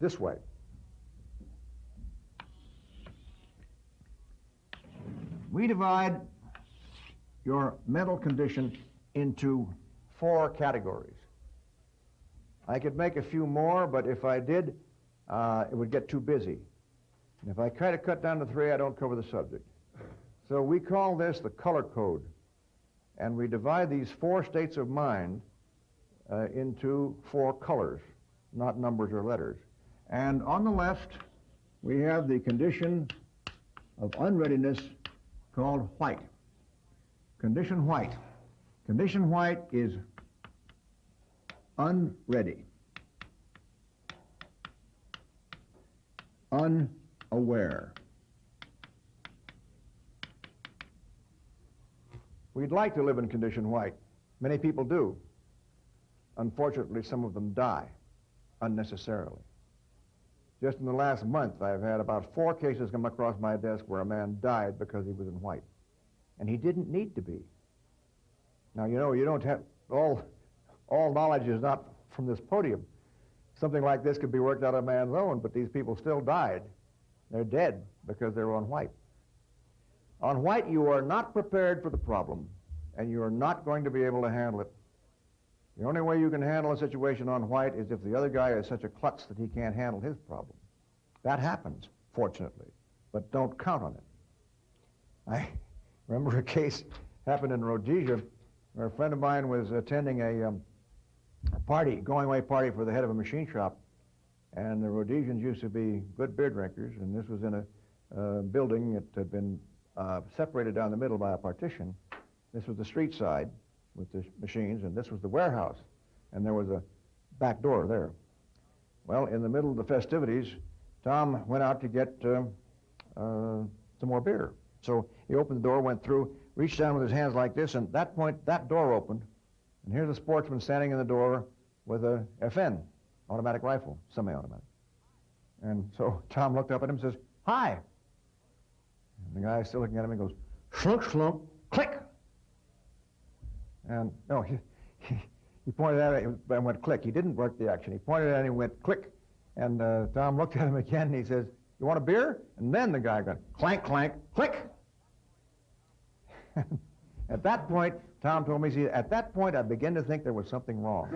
this way. We divide your mental condition into 4 categories. I could make a few more, but if I did, it would get too busy. And if I try to cut down to 3, I don't cover the subject. So we call this the color code. And we divide these 4 states of mind into 4 colors, not numbers or letters. And on the left, we have the condition of unreadiness called white. Condition white. Condition white is unready, unaware. We'd like to live in condition white. Many people do. Unfortunately, some of them die unnecessarily. Just in the last month, I've had about 4 cases come across my desk where a man died because he was in white. And he didn't need to be. Now, you know, you don't have, all knowledge is not from this podium. Something like this could be worked out of a man's own, but these people still died. They're dead because they're on white. On white, you are not prepared for the problem, and you are not going to be able to handle it. The only way you can handle a situation on white is if the other guy is such a klutz that he can't handle his problem. That happens, fortunately, but don't count on it. I remember a case happened in Rhodesia where a friend of mine was attending a party, going-away party for the head of a machine shop, and the Rhodesians used to be good beer drinkers, and this was in a building that had been separated down the middle by a partition. This was the street side with the machines, and this was the warehouse, and there was a back door there. Well, in the middle of the festivities, Tom went out to get some more beer. So he opened the door, went through, reached down with his hands like this, and at that point, that door opened, and here's a sportsman standing in the door with a FN, automatic rifle, semi-automatic. And so Tom looked up at him and says, "Hi." And the guy's still looking at him and goes, "Slunk, slunk, click." And no, he pointed at it and went click. He didn't work the action. He pointed at it and he went click. And Tom looked at him again and he says, "You want a beer?" And then the guy went clank, clank, click. At that point, Tom told me, see, at that point I began to think there was something wrong.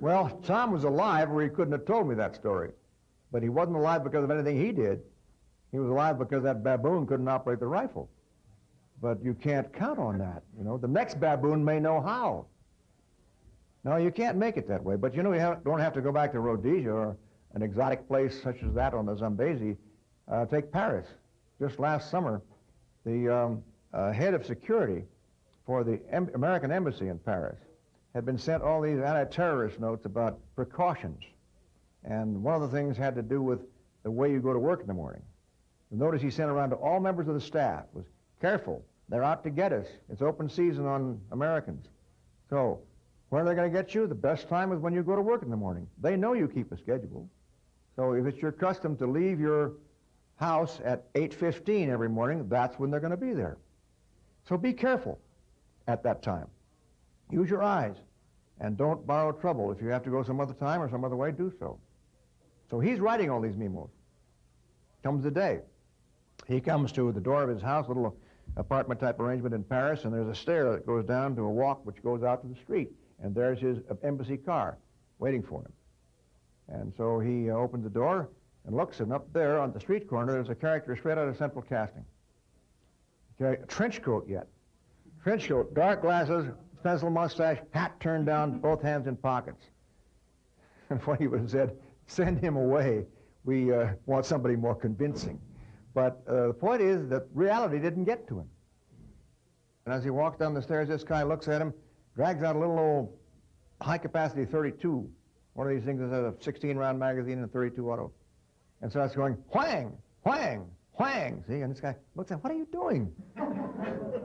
Well, Tom was alive or he couldn't have told me that story. But he wasn't alive because of anything he did. He was alive because that baboon couldn't operate the rifle. But you can't count on that, you know. The next baboon may know how. No, you can't make it that way. But, you know, you don't have to go back to Rhodesia or an exotic place such as that on the Zambezi. Take Paris. Just last summer, the head of security for the American embassy in Paris had been sent all these anti-terrorist notes about precautions. And one of the things had to do with the way you go to work in the morning. The notice he sent around to all members of the staff was, "Careful, they're out to get us. It's open season on Americans. So, when are they going to get you? The best time is when you go to work in the morning. They know you keep a schedule. So if it's your custom to leave your house at 8:15 every morning, that's when they're going to be there. So be careful at that time. Use your eyes, and don't borrow trouble. If you have to go some other time or some other way, do so." So he's writing all these memos. Comes the day. He comes to the door of his house, little apartment-type arrangement in Paris, and there's a stair that goes down to a walk which goes out to the street. And there's his embassy car waiting for him. And so he opens the door and looks, and up there on the street corner, there's a character straight out of Central Casting. Okay, a trench coat yet. Trench coat, dark glasses, pencil mustache, hat turned down, both hands in pockets. And what he would have said, "Send him away. We want somebody more convincing." But the point is that reality didn't get to him. And as he walks down the stairs, this guy looks at him, drags out a little old high-capacity 32, one of these things that has a 16-round magazine and a 32 auto, and starts going, whang, whang, whang, see? And this guy looks at him, "What are you doing?"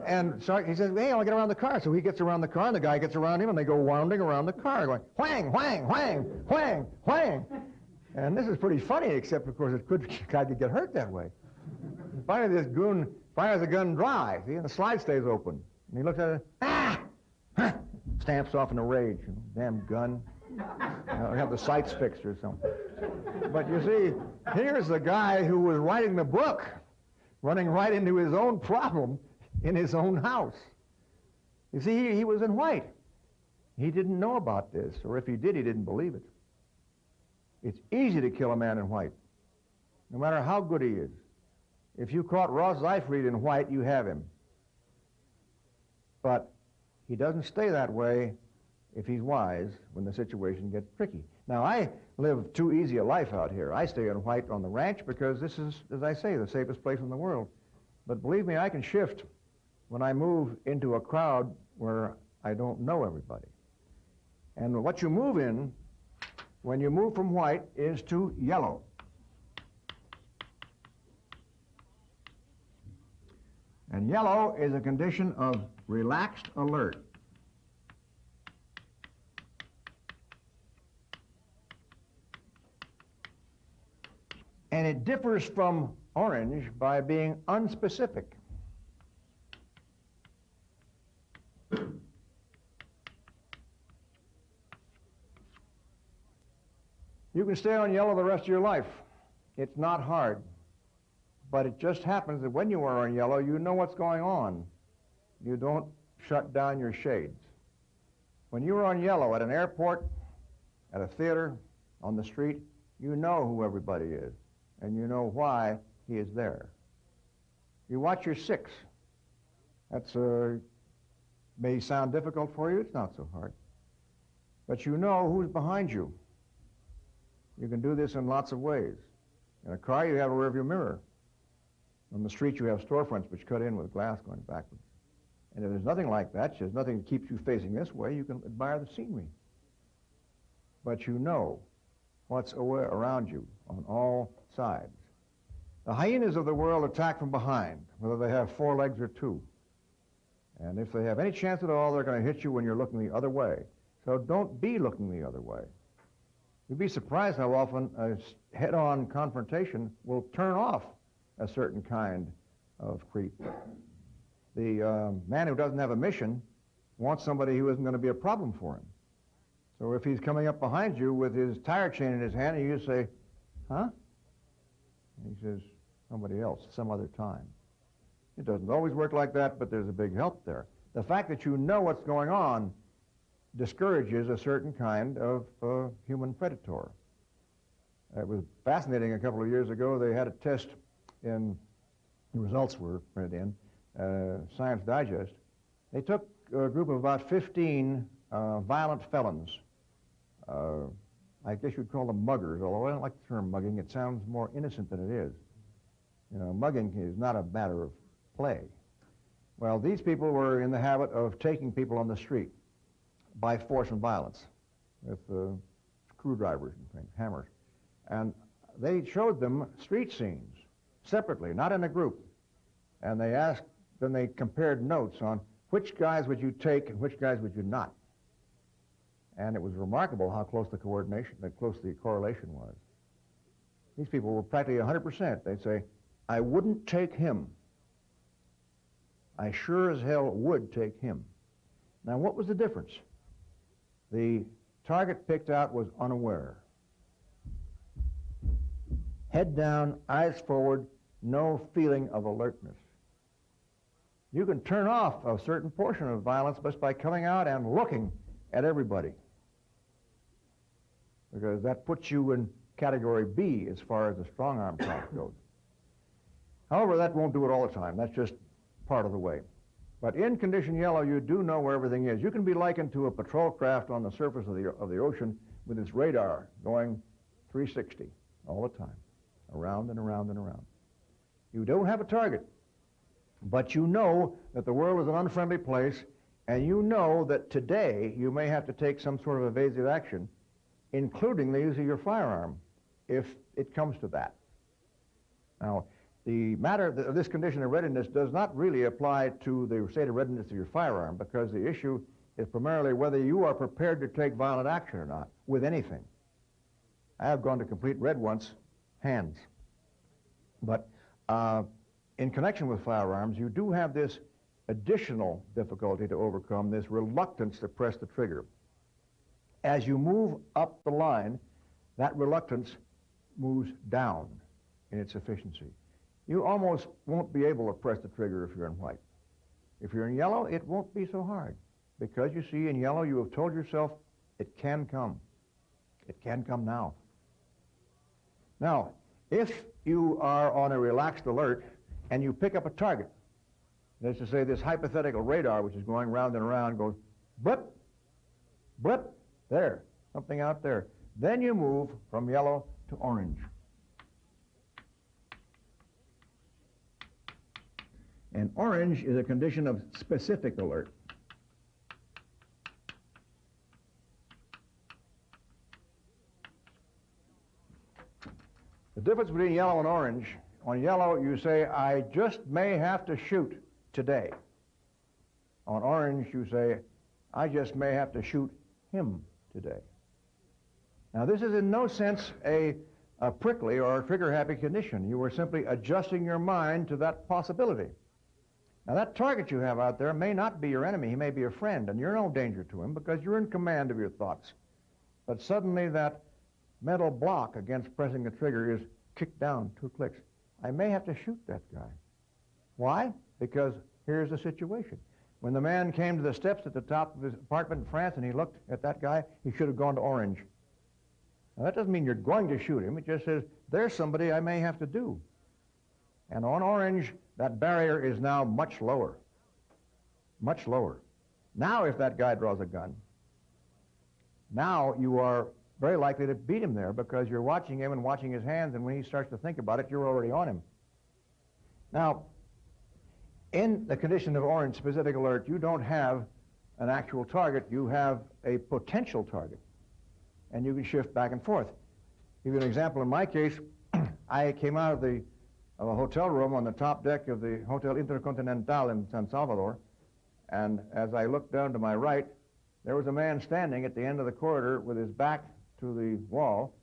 And so he says, "Hey, I'll get around the car." So he gets around the car, and the guy gets around him, and they go wandering around the car, going, whang, whang, whang, whang, whang. And this is pretty funny, except, of course, guy could get hurt that way. And finally, this goon fires the gun dry, see, and the slide stays open. And he looks at it, stamps off in a rage. Damn gun. Have the sights fixed or something. But you see, here's the guy who was writing the book, running right into his own problem in his own house. You see, he was in white. He didn't know about this, or if he did, he didn't believe it. It's easy to kill a man in white, no matter how good he is. If you caught Ross Seifried in white, you have him. But he doesn't stay that way if he's wise when the situation gets tricky. Now, I live too easy a life out here. I stay in white on the ranch because this is, as I say, the safest place in the world. But believe me, I can shift when I move into a crowd where I don't know everybody. And what you move in, when you move from white, is to yellow. And yellow is a condition of relaxed alert. And it differs from orange by being unspecific. You can stay on yellow the rest of your life. It's not hard. But it just happens that when you are on yellow, you know what's going on. You don't shut down your shades. When you're on yellow at an airport, at a theater, on the street, you know who everybody is, and you know why he is there. You watch your six. That's may sound difficult for you. It's not so hard. But you know who's behind you. You can do this in lots of ways. In a car, you have a rearview mirror. On the street, you have storefronts which cut in with glass going backwards. And if there's nothing like that, there's nothing that keeps you facing this way, you can admire the scenery. But you know what's around you on all sides. The hyenas of the world attack from behind, whether they have 4 legs or 2. And if they have any chance at all, they're going to hit you when you're looking the other way. So don't be looking the other way. You'd be surprised how often a head-on confrontation will turn off a certain kind of creep. The man who doesn't have a mission wants somebody who isn't going to be a problem for him. So if he's coming up behind you with his tire chain in his hand, and you say, huh? And he says, somebody else, some other time. It doesn't always work like that, but there's a big help there. The fact that you know what's going on discourages a certain kind of human predator. It was fascinating a couple of years ago. They had a test in, the results were printed in, Science Digest. They took a group of about 15 violent felons. I guess you'd call them muggers, although I don't like the term mugging. It sounds more innocent than it is. You know, mugging is not a matter of play. Well, these people were in the habit of taking people on the street by force and violence with screwdrivers and things, hammers. And they showed them street scenes separately, not in a group. And they asked, then they compared notes on which guys would you take and which guys would you not. And it was remarkable how close the correlation was. These people were practically 100%. They'd say, I wouldn't take him. I sure as hell would take him. Now, what was the difference? The target picked out was unaware. Head down, eyes forward, no feeling of alertness. You can turn off a certain portion of violence just by coming out and looking at everybody, because that puts you in category B as far as the strong-arm talk goes. However, that won't do it all the time. That's just part of the way. But in condition yellow, you do know where everything is. You can be likened to a patrol craft on the surface of the ocean with its radar going 360 all the time, around and around and around. You don't have a target, but you know that the world is an unfriendly place, and you know that today you may have to take some sort of evasive action, including the use of your firearm, if it comes to that. Now, the matter of this condition of readiness does not really apply to the state of readiness of your firearm, because the issue is primarily whether you are prepared to take violent action or not with anything. I have gone to complete red once, hands. But in connection with firearms, you do have this additional difficulty to overcome, this reluctance to press the trigger. as you move up the line, that reluctance moves down in its efficiency. You almost won't be able to press the trigger if you're in white. If you're in yellow, it won't be so hard, because you see, in yellow, you have told yourself, it can come. It can come now. Now, if you are on a relaxed alert and you pick up a target, that's to say this hypothetical radar which is going round and around goes, blip, blip, there, something out there. Then you move from yellow to orange. And orange is a condition of specific alert. The difference between yellow and orange, on yellow you say, I just may have to shoot today. On orange you say, I just may have to shoot him today. Now this is in no sense a prickly or a trigger-happy condition. You are simply adjusting your mind to that possibility. Now that target you have out there may not be your enemy, he may be a friend, and you're no danger to him because you're in command of your thoughts. But suddenly that mental block against pressing the trigger is kicked down 2 clicks. I may have to shoot that guy. Why? Because here's the situation. When the man came to the steps at the top of his apartment in France and he looked at that guy, he should have gone to orange. Now that doesn't mean you're going to shoot him. It just says, there's somebody I may have to do. And on orange, that barrier is now much lower. Much lower. Now if that guy draws a gun, now you are very likely to beat him there because you're watching him and watching his hands, and when he starts to think about it, you're already on him. Now, in the condition of orange specific alert, you don't have an actual target, you have a potential target, and you can shift back and forth. Give you an example. In my case, I came out of a hotel room on the top deck of the Hotel Intercontinental in San Salvador, and as I looked down to my right, there was a man standing at the end of the corridor with his back to the wall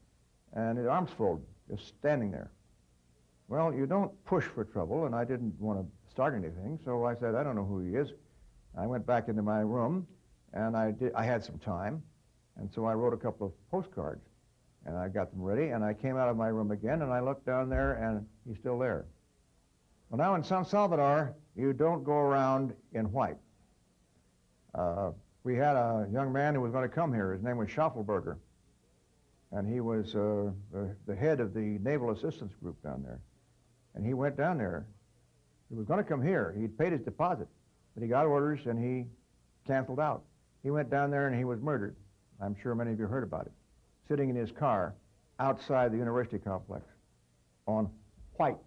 and his arms folded, just standing there. Well, you don't push for trouble, and I didn't want to start anything, so I said, I don't know who he is. I went back into my room, and I had some time, and so I wrote a couple of postcards, and I got them ready, and I came out of my room again, and I looked down there, and he's still there. Well, now in San Salvador, you don't go around in white. We had a young man who was going to come here. His name was Schaufelberger, and he was the head of the Naval Assistance Group down there. And he went down there. He was going to come here. He'd paid his deposit, but he got orders, and he canceled out. He went down there, and he was murdered. I'm sure many of you heard about it. Sitting in his car outside the university complex on white.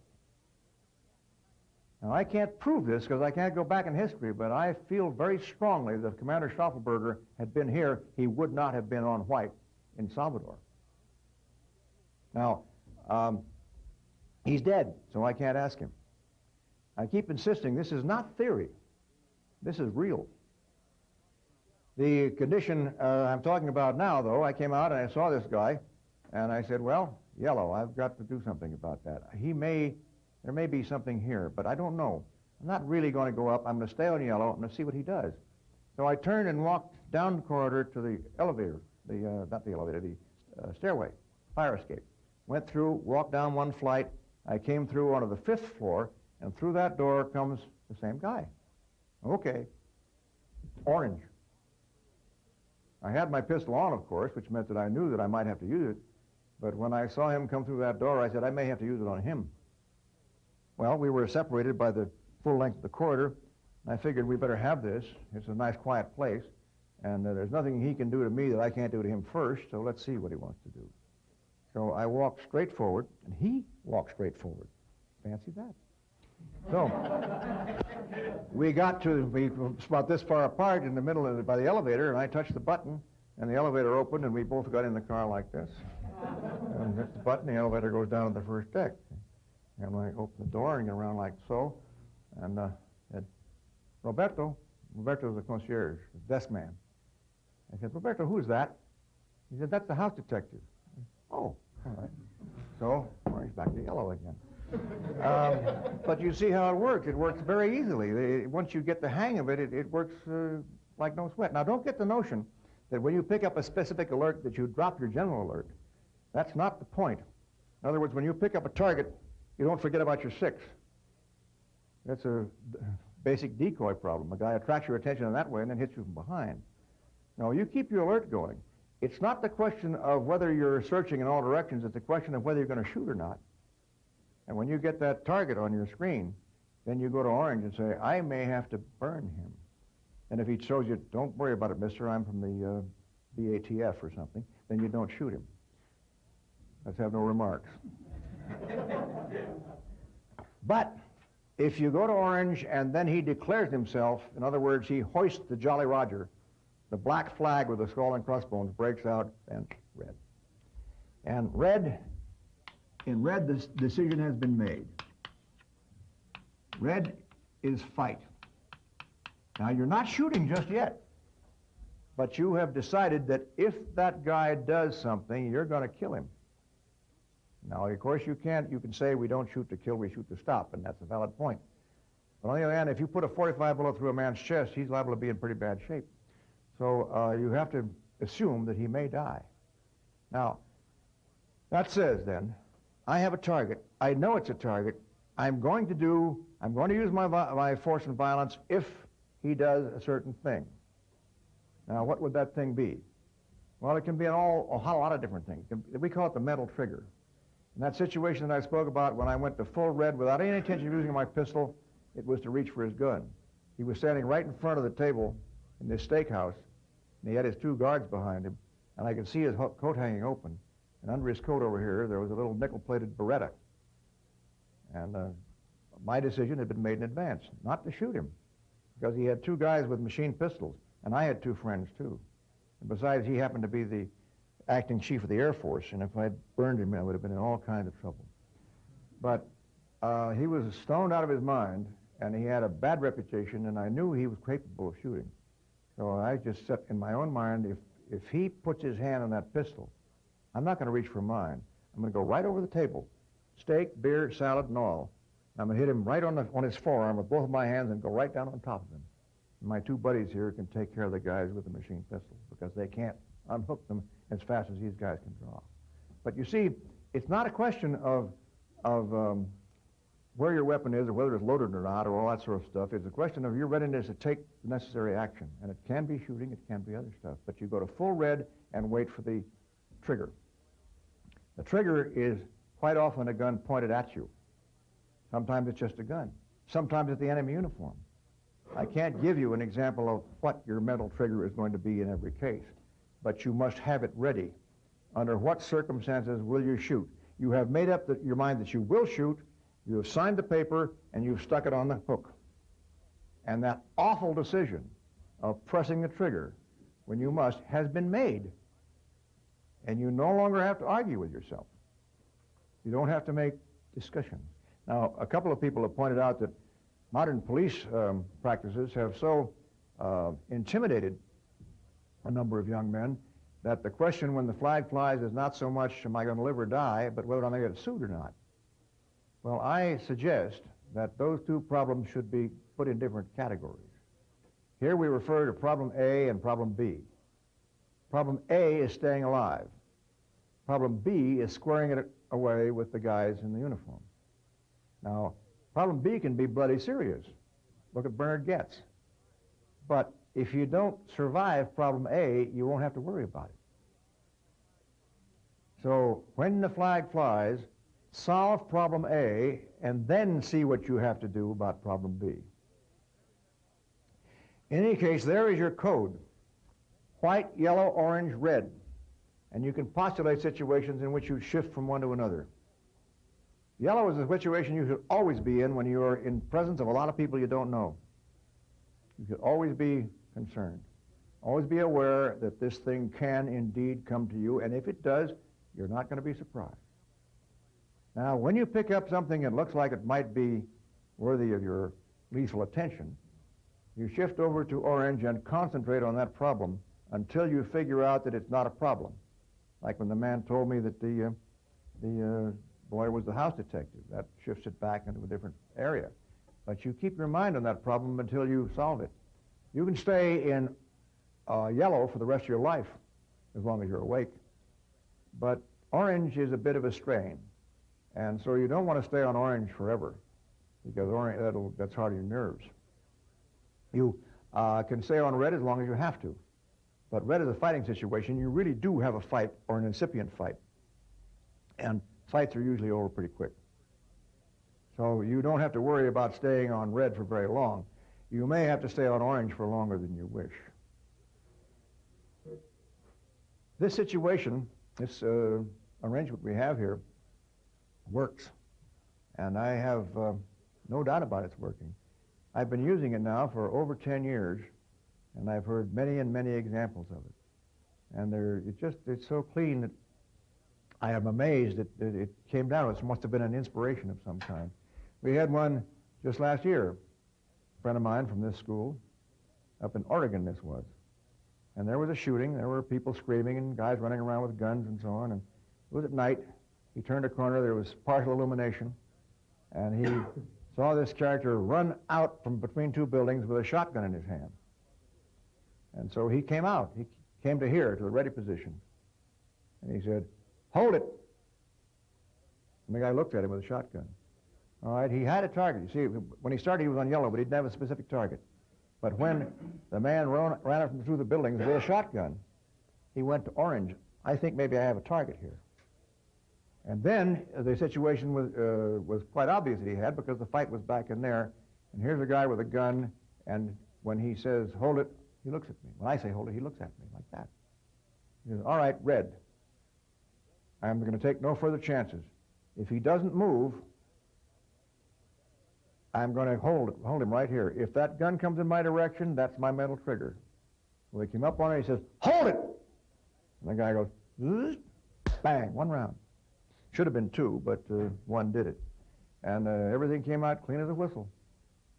Now, I can't prove this because I can't go back in history, but I feel very strongly that if Commander Schaufelberger had been here, he would not have been on white in Salvador. Now, he's dead, so I can't ask him. I keep insisting this is not theory. This is real. The condition I'm talking about now, though, I came out and I saw this guy, and I said, well, yellow, I've got to do something about that. There may be something here, but I don't know. I'm not really going to go up. I'm going to stay on yellow. I'm going to see what he does. So I turned and walked down the corridor to the elevator, the stairway, fire escape. Went through, walked down one flight. I came through onto the 5th floor, and through that door comes the same guy. Okay, orange. I had my pistol on, of course, which meant that I knew that I might have to use it. But when I saw him come through that door, I said, I may have to use it on him. Well, we were separated by the full length of the corridor, and I figured we better have this. It's a nice, quiet place, and there's nothing he can do to me that I can't do to him first, so let's see what he wants to do. So I walked straight forward, and he walked straight forward. Fancy that. So we got about this far apart in the middle by the elevator, and I touched the button, and the elevator opened, and we both got in the car like this. And hit the button, the elevator goes down to the first deck. And I opened the door and get around like so, and said, Roberto's the concierge, the desk man. I said, Roberto, who's that? He said, that's the house detective. Oh, all right. So, he's back to yellow again. But you see how it works. It works very easily. Once you get the hang of it, it works like no sweat. Now, don't get the notion that when you pick up a specific alert that you drop your general alert. That's not the point. In other words, when you pick up a target, you don't forget about your 6. That's a basic decoy problem. A guy attracts your attention in that way and then hits you from behind. No, you keep your alert going. It's not the question of whether you're searching in all directions. It's the question of whether you're going to shoot or not. And when you get that target on your screen, then you go to orange and say, I may have to burn him. And if he shows you, don't worry about it, mister, I'm from the BATF or something, then you don't shoot him. Let's have no remarks. But if you go to orange and then he declares himself, in other words, he hoists the Jolly Roger, the black flag with the skull and crossbones breaks out, and red. And in red, this decision has been made. Red is fight. Now, you're not shooting just yet, but you have decided that if that guy does something, you're going to kill him. Now, of course, you can say we don't shoot to kill, we shoot to stop, and that's a valid point. But on the other hand, if you put a .45 bullet through a man's chest, he's liable to be in pretty bad shape. So you have to assume that he may die. Now, that says then, I have a target. I know it's a target. I'm going to use my force and violence if he does a certain thing. Now, what would that thing be? Well, it can be a whole lot of different things. We call it the mental trigger. In that situation that I spoke about when I went to full red without any intention of using my pistol, it was to reach for his gun. He was standing right in front of the table in this steakhouse, and he had his 2 guards behind him, and I could see his coat hanging open. And under his coat over here, there was a little nickel-plated Beretta. And my decision had been made in advance, not to shoot him, because he had 2 guys with machine pistols, and I had 2 friends, too. And besides, he happened to be the acting chief of the Air Force, and if I'd burned him, I would have been in all kinds of trouble. But he was stoned out of his mind, and he had a bad reputation, and I knew he was capable of shooting. So I just set in my own mind, if he puts his hand on that pistol, I'm not going to reach for mine. I'm going to go right over the table, steak, beer, salad, and all. I'm going to hit him right on his forearm with both of my hands and go right down on top of him. And my 2 buddies here can take care of the guys with the machine pistols because they can't unhook them as fast as these guys can draw. But you see, it's not a question of where your weapon is or whether it's loaded or not or all that sort of stuff. It's a question of your readiness to take the necessary action. And it can be shooting, it can be other stuff. But you go to full red and wait for the trigger. The trigger is quite often a gun pointed at you. Sometimes it's just a gun. Sometimes it's the enemy uniform. I can't give you an example of what your mental trigger is going to be in every case, but you must have it ready. Under what circumstances will you shoot? You have made up your mind that you will shoot, you have signed the paper, and you've stuck it on the hook. And that awful decision of pressing the trigger when you must has been made. And you no longer have to argue with yourself. You don't have to make discussions. Now, a couple of people have pointed out that modern police practices have so intimidated a number of young men that the question when the flag flies is not so much am I going to live or die, but whether I'm going to get sued or not. Well, I suggest that those 2 problems should be put in different categories. Here we refer to problem A and problem B. Problem A is staying alive. Problem B is squaring it away with the guys in the uniform. Now, problem B can be bloody serious. Look at Bernard Getz. But if you don't survive problem A, you won't have to worry about it. So when the flag flies, solve problem A and then see what you have to do about problem B. In any case, there is your code. White, yellow, orange, red. And you can postulate situations in which you shift from one to another. Yellow is a situation you should always be in when you are in presence of a lot of people you don't know. You should always be concerned. Always be aware that this thing can indeed come to you, and if it does, you're not going to be surprised. Now, when you pick up something that looks like it might be worthy of your lethal attention, you shift over to orange and concentrate on that problem until you figure out that it's not a problem. Like when the man told me that the boy was the house detective. That shifts it back into a different area. But you keep your mind on that problem until you solve it. You can stay in yellow for the rest of your life, as long as you're awake. But orange is a bit of a strain, and so you don't want to stay on orange forever, because that's hard on your nerves. You can stay on red as long as you have to, but red is a fighting situation. You really do have a fight or an incipient fight, and fights are usually over pretty quick. So you don't have to worry about staying on red for very long. You may have to stay on orange for longer than you wish. This situation, this arrangement we have here, works. And I have no doubt about it's working. I've been using it now for over 10 years, and I've heard many and many examples of it. And it's so clean that I am amazed that it came down. It must have been an inspiration of some kind. We had one just last year, a friend of mine from this school, up in Oregon this was. And there was a shooting. There were people screaming and guys running around with guns and so on. And it was at night. He turned a corner. There was partial illumination. And he saw this character run out from between two buildings with a shotgun in his hand. And so he came out. He came to here, to the ready position. And he said, "Hold it." And the guy looked at him with a shotgun. All right, he had a target. You see, when he started, he was on yellow, but he didn't have a specific target. But when the man ran up through the buildings with a shotgun, he went to orange. I think maybe I have a target here. And then the situation was quite obvious that he had, because the fight was back in there. And here's a guy with a gun, and when he says, "Hold it," he looks at me. When I say hold it, he looks at me like that. He says, "All right, red. I'm going to take no further chances. If he doesn't move, I'm going to hold him right here. If that gun comes in my direction, that's my mental trigger." Well, he came up on it, he says, "Hold it!" And the guy goes, "Zzz," bang, one round. Should have been two, but one did it. And everything came out clean as a whistle.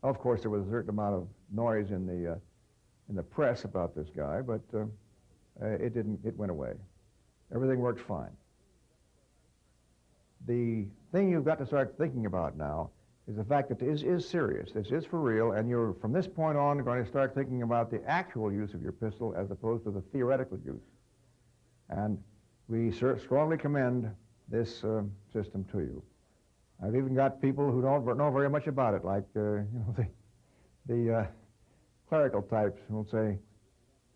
Of course, there was a certain amount of noise in the press about this guy, but it went away. Everything worked fine. The thing you've got to start thinking about now is the fact that this is serious. This is for real, and you're, from this point on, going to start thinking about the actual use of your pistol as opposed to the theoretical use. And we strongly commend this system to you. I've even got people who don't know very much about it, like the clerical types who will say,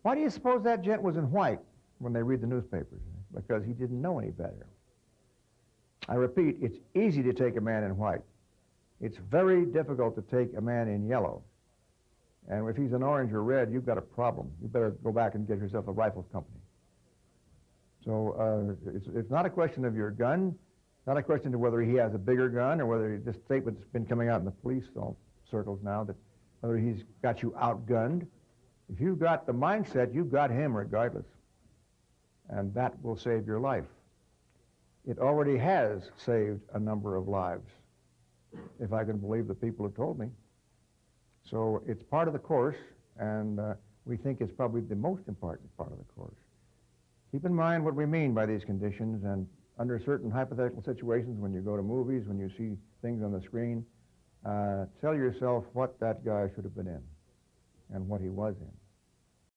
"Why do you suppose that gent was in white?" when they read the newspapers. Because he didn't know any better. I repeat, it's easy to take a man in white. It's very difficult to take a man in yellow. And if he's an orange or red, you've got a problem. You better go back and get yourself a rifle company. So it's not a question of your gun, not a question of whether he has a bigger gun or whether this statement's been coming out in the police circles now, that whether he's got you outgunned. If you've got the mindset, you've got him regardless. And that will save your life. It already has saved a number of lives, if I can believe the people who told me. So it's part of the course, and we think it's probably the most important part of the course. Keep in mind what we mean by these conditions, and under certain hypothetical situations, when you go to movies, when you see things on the screen, tell yourself what that guy should have been in and what he was in.